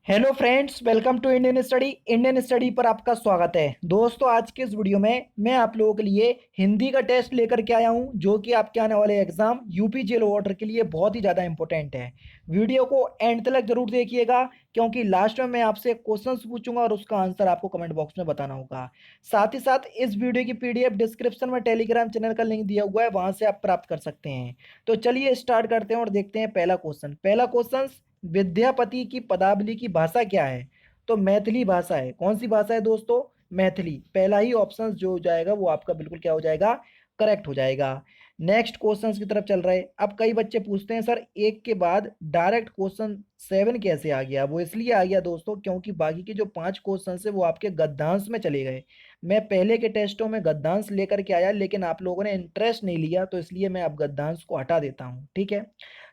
Hello friends, welcome to Indian study पर आपका स्वागत है। दोस्तों, आज के इस वीडियो में मैं आप लोगों के लिए हिंदी का टेस्ट लेकर के आया हूं, जो कि आपके आने वाले एग्जाम यूपी जेल वार्डर के लिए बहुत ही ज़्यादा इंपॉर्टेंट है। वीडियो को एंड तक जरूर देखिएगा, क्योंकि लास्ट में मैं आपसे क्वेश्चंस पूछूंगा और उसका आंसर आपको कमेंट बॉक्स में बताना होगा। साथ ही साथ इस वीडियो की पीडीएफ डिस्क्रिप्शन में टेलीग्राम चैनल का लिंक दिया हुआ है, वहां से आप प्राप्त कर सकते हैं। तो चलिए स्टार्ट करते हैं और देखते हैं पहला क्वेश्चन। विद्यापति की पदावली की भाषा क्या है? तो मैथिली भाषा है। कौन सी भाषा है दोस्तों? मैथिली। पहला ही ऑप्शन जो हो जाएगा वो आपका बिल्कुल क्या हो जाएगा? करेक्ट हो जाएगा। नेक्स्ट क्वेश्चंस की तरफ चल रहे हैं। अब कई बच्चे पूछते हैं, सर एक के बाद डायरेक्ट क्वेश्चन 7 कैसे आ गया? वो इसलिए आ गया दोस्तों, क्योंकि बाकी के जो 5 क्वेश्चन है वो आपके गद्यांश में चले गए। मैं पहले के टेस्टों में गद्यांश लेकर के आया, लेकिन आप लोगों ने इंटरेस्ट नहीं लिया, तो इसलिए मैं अब गद्यांश को हटा देता हूँ। ठीक है।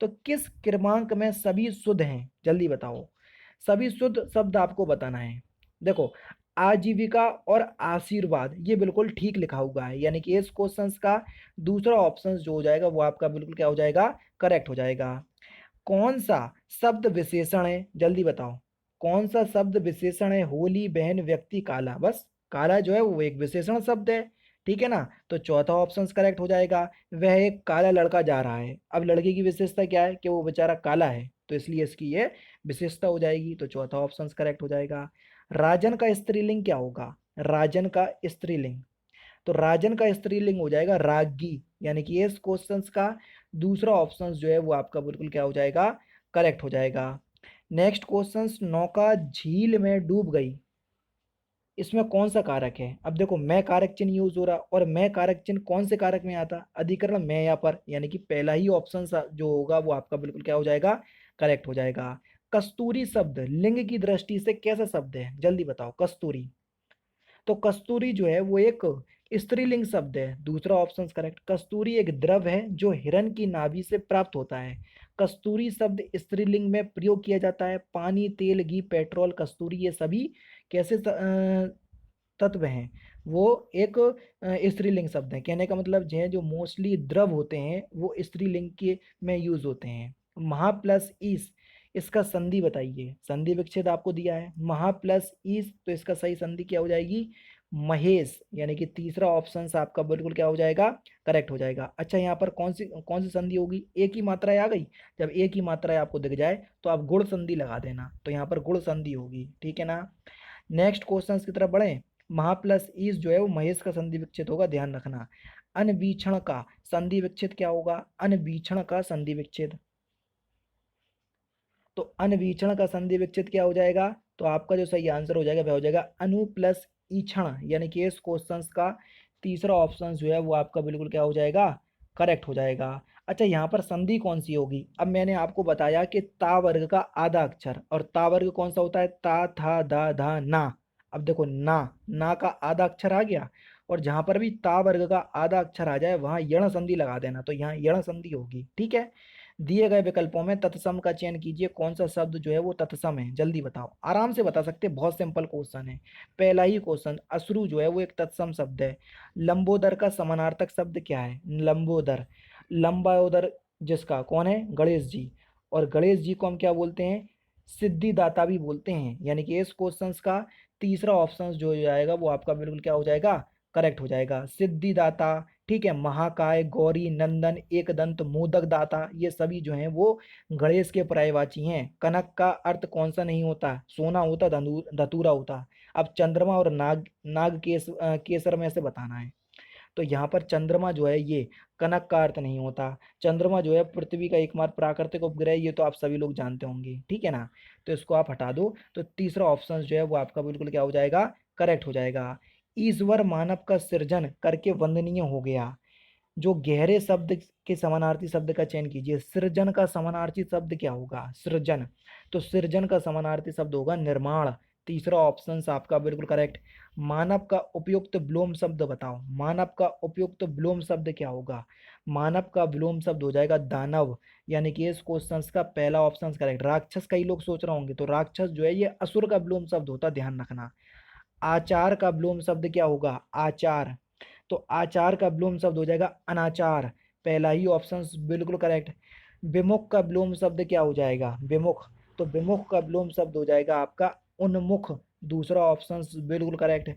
तो किस क्रमांक में सभी शुद्ध हैं? जल्दी बताओ। सभी शुद्ध शब्द आपको बताना है। देखो, आजीविका और आशीर्वाद ये बिल्कुल ठीक लिखा हुआ है, यानी कि इस क्वेश्चन का दूसरा ऑप्शन जो हो जाएगा वो आपका बिल्कुल क्या हो जाएगा? करेक्ट हो जाएगा। कौन सा शब्द विशेषण है? जल्दी बताओ। कौन सा शब्द विशेषण है? होली, बहन, व्यक्ति, काला। बस काला जो है वो एक विशेषण शब्द है। ठीक है ना? तो चौथा ऑप्शन करेक्ट हो जाएगा। वह एक काला लड़का जा रहा है। अब लड़के की विशेषता क्या है? कि वो बेचारा काला है, तो इसलिए इसकी ये विशेषता हो जाएगी। तो चौथा ऑप्शन करेक्ट हो जाएगा। राजन का स्त्रीलिंग क्या होगा? राजन का स्त्रीलिंग, तो राजन का स्त्रीलिंग हो जाएगा रागी, यानी कि इस क्वेश्चन का दूसरा ऑप्शन जो है वो आपका बिल्कुल क्या हो जाएगा? करेक्ट हो जाएगा। नेक्स्ट क्वेश्चन, नौका झील में डूब गई, इसमें कौन सा कारक है? अब देखो, मैं कारक चिन्ह यूज हो रहा, और मैं कारक चिन्ह कौन से कारक में आता? अधिकरण में या पर, यानी कि पहला ही ऑप्शन जो होगा वो आपका बिल्कुल क्या हो जाएगा? करेक्ट हो जाएगा। कस्तूरी शब्द लिंग की दृष्टि से कैसा शब्द है? जल्दी बताओ। कस्तूरी, तो कस्तूरी जो है वो एक स्त्रीलिंग शब्द है। दूसरा ऑप्शन करेक्ट। कस्तूरी एक द्रव है जो हिरण की नाभि से प्राप्त होता है। कस्तूरी शब्द स्त्रीलिंग में प्रयोग किया जाता है। पानी, तेल, घी, पेट्रोल, कस्तूरी ये सभी कैसे तत्व हैं? वो एक स्त्रीलिंग शब्द है। कहने का मतलब जो है, जो मोस्टली द्रव होते हैं वो स्त्रीलिंग के में यूज होते हैं। महा प्लस ईस, इसका संधि बताइए। संधि विच्छेद आपको दिया है, महा प्लस ईस, तो इसका सही संधि क्या हो जाएगी? महेश, यानी कि तीसरा ऑप्शन आपका बिल्कुल क्या हो जाएगा? करेक्ट हो जाएगा। अच्छा, यहाँ पर कौन सी संधि होगी? एक ही मात्राएं आ गई। जब एक ही मात्राएं आपको दिख जाए तो आप गुण संधि लगा देना, तो यहाँ पर गुण संधि होगी। ठीक है ना? नेक्स्ट क्वेश्चन की तरफ बढ़े। महा प्लस ईस जो है वो महेश का संधि विच्छेद होगा, ध्यान रखना। अनवीक्षण का संधि विच्छेद क्या होगा? अनवीक्षण का संधि विच्छेद, तो अनवीक्षण का संधि विच्छेद क्या हो जाएगा? तो आपका जो सही आंसर हो जाएगा वह हो जाएगा अनु प्लस ईक्षण, यानी कि इस क्वेश्चन का तीसरा ऑप्शन जो है वो आपका बिल्कुल क्या हो जाएगा? करेक्ट हो जाएगा। अच्छा, यहाँ पर संधि कौन सी होगी? अब मैंने आपको बताया कि ता वर्ग का आधा अक्षर, और ता वर्ग कौन सा होता है? ता, था, दा, धा, ना। अब देखो, ना का आधा अक्षर आ गया, और जहां पर भी ता वर्ग का आधा अक्षर आ जाए वहां यण संधि लगा देना, तो यहाँ यण संधि होगी। ठीक है। दिए गए विकल्पों में तत्सम का चयन कीजिए। कौन सा शब्द जो है वो तत्सम है? जल्दी बताओ। आराम से बता सकते हैं, बहुत सिंपल क्वेश्चन है। पहला ही क्वेश्चन, अश्रु जो है वो एक तत्सम शब्द है। लंबोदर का समानार्थक शब्द क्या है? लंबोदर, लंबाओदर जिसका कौन है? गणेश जी। और गणेश जी को हम क्या बोलते हैं? सिद्धिदाता भी बोलते हैं। यानी कि इस क्वेश्चन का तीसरा ऑप्शन जो हो जाएगा वो आपका बिल्कुल क्या हो जाएगा? करेक्ट हो जाएगा। सिद्धिदाता। ठीक है। महाकाय, गौरी, नंदन, एकदंत, मोदक दाता, ये सभी जो हैं वो गणेश के पर्यायवाची हैं। कनक का अर्थ कौन सा नहीं होता? सोना होता, धतूरा होता। अब चंद्रमा और केसर में से बताना है। तो यहाँ पर चंद्रमा जो है ये कनक का अर्थ नहीं होता। चंद्रमा जो है पृथ्वी का एकमात्र प्राकृतिक उपग्रह है, ये तो आप सभी लोग जानते होंगे। ठीक है ना? तो इसको आप हटा दो, तो तीसरा ऑप्शन जो है वो आपका बिल्कुल क्या हो जाएगा? करेक्ट हो जाएगा। ईश्वर मानव का सृजन करके वंदनीय हो गया, जो गहरे शब्द के समानार्थी शब्द का चयन कीजिए। सृजन का समानार्थी शब्द क्या होगा? सृजन, तो सृजन का समानार्थी शब्द होगा निर्माण। तीसरा ऑप्शन आपका बिल्कुल करेक्ट। मानव का उपयुक्त विलोम शब्द बताओ। मानव का उपयुक्त विलोम शब्द क्या होगा? मानव का विलोम शब्द हो जाएगा दानव, यानी कि इस क्वेश्चन का पहला ऑप्शन करेक्ट। राक्षस कई लोग सोच रहे होंगे, तो राक्षस जो है ये असुर का विलोम शब्द होता, ध्यान रखना। आचार का विलोम शब्द क्या होगा? आचार, तो आचार का विलोम शब्द हो जाएगा अनाचार। पहला ही ऑप्शन बिल्कुल करेक्ट। विमुख का विलोम शब्द क्या हो जाएगा? विमुख, तो विमुख का विलोम शब्द हो जाएगा आपका उन्मुख। दूसरा ऑप्शन बिल्कुल करेक्ट है।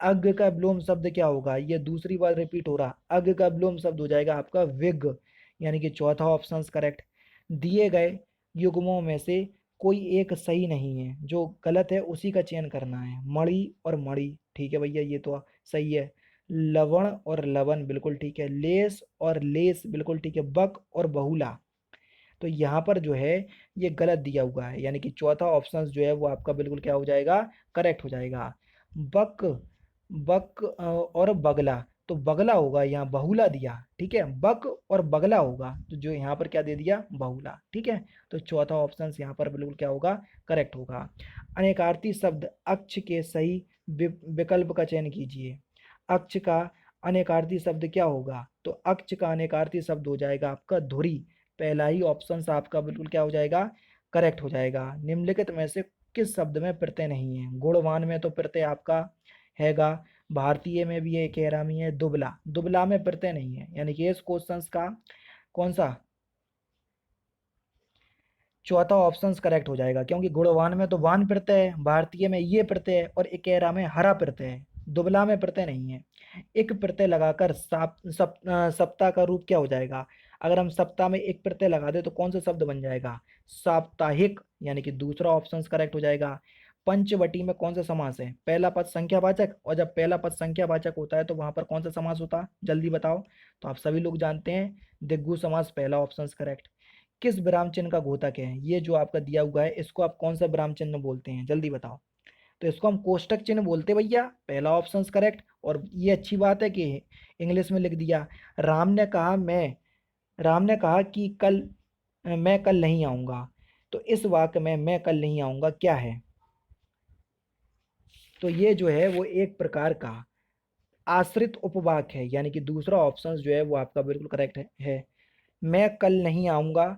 अग्ग का विलोम शब्द क्या होगा, ये दूसरी बार रिपीट हो रहा, अग्ग का विलोम शब्द हो जाएगा आपका विग, यानी कि चौथा ऑप्शन करेक्ट। दिए गए युग्मों में से कोई एक सही नहीं है, जो गलत है उसी का चयन करना है। मणि और मणि, ठीक है भैया, ये तो सही है। लवण और लवन, बिल्कुल ठीक है। लेस और लेस, बिल्कुल ठीक है। बक और बहुला, तो यहाँ पर जो है ये गलत दिया हुआ है, यानी कि चौथा ऑप्शन जो है वो आपका बिल्कुल क्या हो जाएगा, करेक्ट हो जाएगा। बक, बक और बगला, तो बगला होगा, यहाँ बहुला दिया, ठीक है। बक और बगला होगा, तो जो यहाँ पर क्या दे दिया, बहुला, ठीक है। तो चौथा ऑप्शन यहाँ पर बिल्कुल क्या होगा, करेक्ट होगा। अनेकार्थी शब्द अक्ष के सही विकल्प का चयन कीजिए। अक्ष का अनेकार्थी शब्द क्या होगा, तो अक्ष का अनेकार्थी शब्द हो जाएगा आपका धुरी। पहला ही ऑप्शन आपका बिल्कुल क्या हो जाएगा, करेक्ट हो जाएगा। निम्नलिखित में से किस शब्द में प्रत्यय नहीं है, गुणवान में तो प्रत्यय आपका हैगा, भारतीय में भी एक हैरामी है, दुबला, दुबला में प्रत्यय नहीं है, यानी कि इस क्वेश्चन का कौन सा, चौथा ऑप्शन करेक्ट हो जाएगा, क्योंकि गुणवान में तो वान प्रत्यय है, भारतीय में ये प्रत्यय है, और इकेरा में हरा प्रत्यय है, दुबला में प्रत्यय नहीं है। एक प्रत्यय लगाकर सप्ताह का रूप क्या हो जाएगा, अगर हम सप्ताह में एक प्रत्यय लगा दे तो कौन सा शब्द बन जाएगा, साप्ताहिक, यानी कि दूसरा ऑप्शन करेक्ट हो जाएगा। पंचवटी में कौन सा समास है, पहला पद संख्यावाचक, और जब पहला पद संख्यावाचक होता है तो वहां पर कौन सा समास होता है, जल्दी बताओ। तो आप सभी लोग जानते हैं, दिग्गु समास, पहला ऑप्शन करेक्ट। किस विराम चिन्ह का घोतक है, ये जो आपका दिया हुआ है इसको आप कौन सा विराम चिन्ह बोलते हैं, जल्दी बताओ। तो इसको हम कोष्टक चिन्ह बोलते हैं भैया, पहला ऑप्शन करेक्ट। और ये अच्छी बात है कि इंग्लिश में लिख दिया। राम ने कहा मैं राम ने कहा कि मैं कल नहीं आऊंगा, तो इस वाक्य में मैं कल नहीं आऊंगा क्या है, तो ये जो है वो एक प्रकार का आश्रित उपवाक्य है, यानी कि दूसरा ऑप्शन जो है वो आपका बिल्कुल करेक्ट है। मैं कल नहीं आऊंगा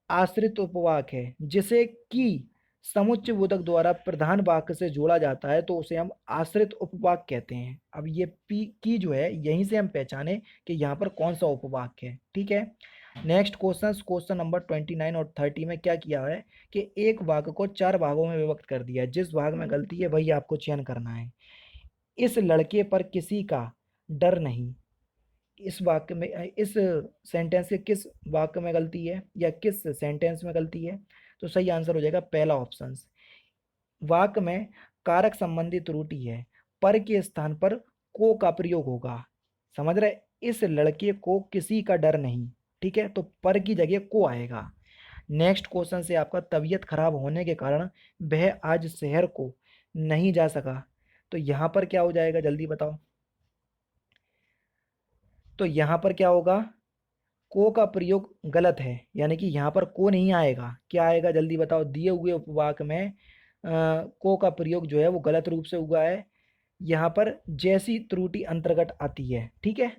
आश्रित उपवाक्य है, जिसे कि समुच्चय बोधक द्वारा प्रधान वाक्य से जोड़ा जाता है तो उसे हम आश्रित उपवाक्य कहते हैं। अब ये पी की जो है यहीं से हम पहचाने कि यहाँ पर कौन सा उपवाक्य है, ठीक है। नेक्स्ट क्वेश्चन नंबर 29 और 30 में क्या किया है कि एक वाक्य को चार भागों में विभक्त कर दिया है, जिस भाग में गलती है वही आपको चयन करना है। इस लड़के पर किसी का डर नहीं, इस वाक्य में इस सेंटेंस के किस वाक्य में गलती है या किस सेंटेंस में गलती है, तो सही आंसर हो जाएगा पहला ऑप्शन। वाक्य में कारक संबंधी त्रुटि है, पर के स्थान पर को का प्रयोग होगा, समझ रहे। इस लड़के को किसी का डर नहीं, ठीक है, तो पर की जगह को आएगा। नेक्स्ट क्वेश्चन से आपका तबीयत खराब होने के कारण वह आज शहर को नहीं जा सका, तो यहाँ पर क्या हो जाएगा, जल्दी बताओ। तो यहाँ पर क्या होगा, को का प्रयोग गलत है, यानी कि यहाँ पर को नहीं आएगा, क्या आएगा जल्दी बताओ। दिए हुए उपवाक्य में को का प्रयोग जो है वो गलत रूप से हुआ है, यहाँ पर जैसी त्रुटि अंतर्गत आती है, ठीक है,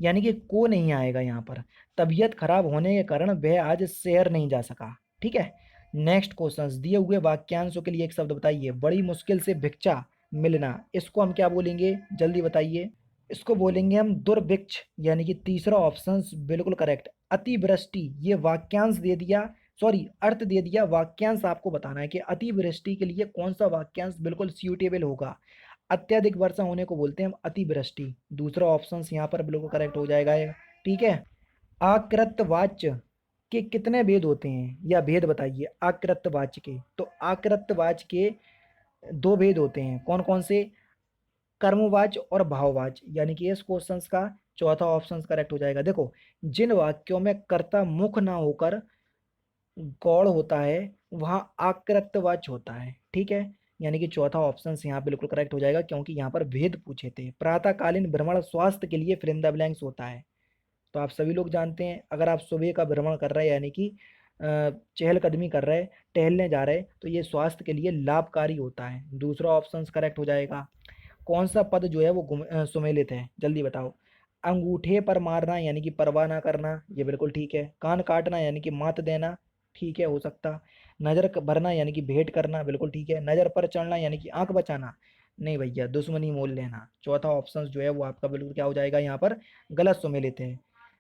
यानी कि को नहीं आएगा यहाँ पर। तबीयत खराब होने के कारण वह आज शहर नहीं जा सका, ठीक है। नेक्स्ट क्वेश्चन, दिए हुए वाक्यांशों के लिए एक शब्द बताइए। बड़ी मुश्किल से भिक्षा मिलना, इसको हम क्या बोलेंगे, जल्दी बताइए। इसको बोलेंगे हम दुर्भिक्ष, यानी कि तीसरा ऑप्शन बिल्कुल करेक्ट। अतिवृष्टि, ये वाक्यांश दे दिया, सॉरी अर्थ दे दिया, वाक्यांश आपको बताना है कि अतिवृष्टि के लिए कौन सा वाक्यांश बिल्कुल सूटेबल होगा। अत्यधिक वर्षा होने को बोलते हैं हम अतिवृष्टि, दूसरा ऑप्शन यहाँ पर बिल्कुल करेक्ट हो जाएगा ये, ठीक है। आकृतवाच्य के कितने भेद होते हैं, या भेद बताइए आकृतवाच्य के, तो आकृतवाच्य के दो भेद होते हैं, कौन कौन से, कर्मवाच्य और भाववाच्य, यानी कि इस क्वेश्चन का चौथा ऑप्शन करेक्ट हो जाएगा। देखो, जिन वाक्यों में कर्ता मुख ना होकर गौड़ होता है वहाँ आकृतवाच्य होता है, ठीक है, यानी कि चौथा ऑप्शन यहाँ बिल्कुल करेक्ट हो जाएगा, क्योंकि यहाँ पर भेद पूछे थे। प्रातःकालीन भ्रमण स्वास्थ्य के लिए फिर इन द ब्लैंक्स होता है, तो आप सभी लोग जानते हैं अगर आप सुबह का भ्रमण कर रहे हैं, यानी कि चहलकदमी कर रहे हैं, टहलने जा रहे हैं, तो ये स्वास्थ्य के लिए लाभकारी होता है, दूसरा ऑप्शन करेक्ट हो जाएगा। कौन सा पद जो है वो सुमेलित है, जल्दी बताओ। अंगूठे पर मारना, यानी कि परवाह ना करना, ये बिल्कुल ठीक है। कान काटना, यानी कि मात देना, ठीक है, हो सकता। नजर भरना, यानी कि भेंट करना, बिल्कुल ठीक है। नजर पर चढ़ना, यानी कि आंख बचाना, नहीं भैया, दुश्मनी मोल लेना, चौथा ऑप्शन जो है वो आपका बिल्कुल क्या हो जाएगा, यहाँ पर गलत सुमेलित है।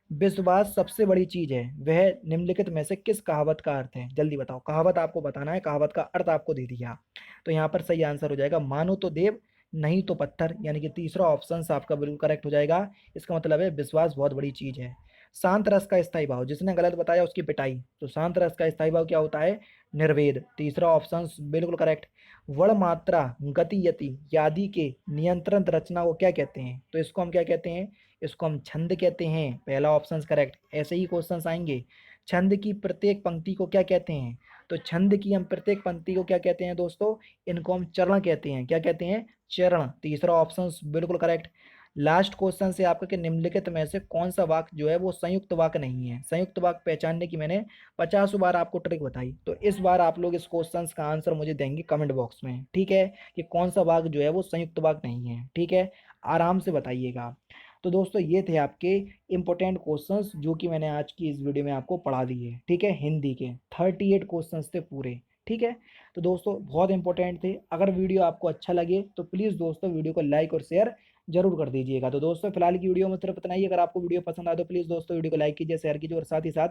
विश्वास सबसे बड़ी चीज है, वह निम्नलिखित में से किस कहावत का अर्थ है? जल्दी बताओ, कहावत आपको बताना है, कहावत का अर्थ आपको दे दिया। तो यहाँ पर सही आंसर हो जाएगा मानो तो देव नहीं तो पत्थर, यानी कि तीसरा ऑप्शन आपका बिल्कुल करेक्ट हो जाएगा। इसका मतलब है विश्वास बहुत बड़ी चीज है। शांत रस का स्थायी भाव, जिसने गलत बताया उसकी पिटाई। तो शांत रस का स्थायी भाव क्या होता है? निर्वेद, तीसरा ऑप्शन बिल्कुल करेक्ट। वर्ण मात्रा गति यति यादि के नियंत्रण रचना को क्या कहते हैं? तो इसको हम क्या कहते हैं? इसको हम छंद कहते हैं, पहला ऑप्शन करेक्ट। ऐसे ही क्वेश्चंस आएंगे। छंद की प्रत्येक पंक्ति को क्या कहते हैं? तो छंद की हम प्रत्येक पंक्ति को क्या कहते हैं दोस्तों? इनको हम चरण कहते हैं। क्या कहते हैं? चरण, तीसरा ऑप्शन बिल्कुल करेक्ट। लास्ट क्वेश्चन से आपका कि निम्नलिखित में से कौन सा वाक्य जो है वो संयुक्त वाक्य नहीं है? संयुक्त वाक्य पहचानने की मैंने 50 बार आपको ट्रिक बताई, तो इस बार आप लोग इस क्वेश्चन का आंसर मुझे देंगे कमेंट बॉक्स में, ठीक है? कि कौन सा वाक्य जो है वो संयुक्त वाक्य नहीं है, ठीक है? आराम से बताइएगा। तो दोस्तों ये थे आपके इंपॉर्टेंट क्वेश्चंस जो कि मैंने आज की इस वीडियो में आपको पढ़ा दिए, ठीक है? हिंदी के 38 क्वेश्चंस थे पूरे, ठीक है? तो दोस्तों बहुत इंपॉर्टेंट थे। अगर वीडियो आपको अच्छा लगे तो प्लीज़ दोस्तों वीडियो को लाइक और शेयर जरूर कर दीजिएगा। तो दोस्तों फिलहाल की वीडियो में सिर्फ इतना ही। अगर आपको वीडियो पसंद आए तो प्लीज़ दोस्तों वीडियो को लाइक कीजिए, शेयर कीजिए और साथ ही साथ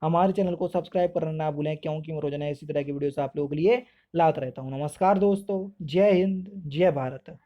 हमारे चैनल को सब्सक्राइब करना ना भूलें, क्योंकि मैं रोजाना इसी तरह की वीडियोस आप लोगों के लिए लाता रहता हूँ। नमस्कार दोस्तों, जय हिंद, जय भारत।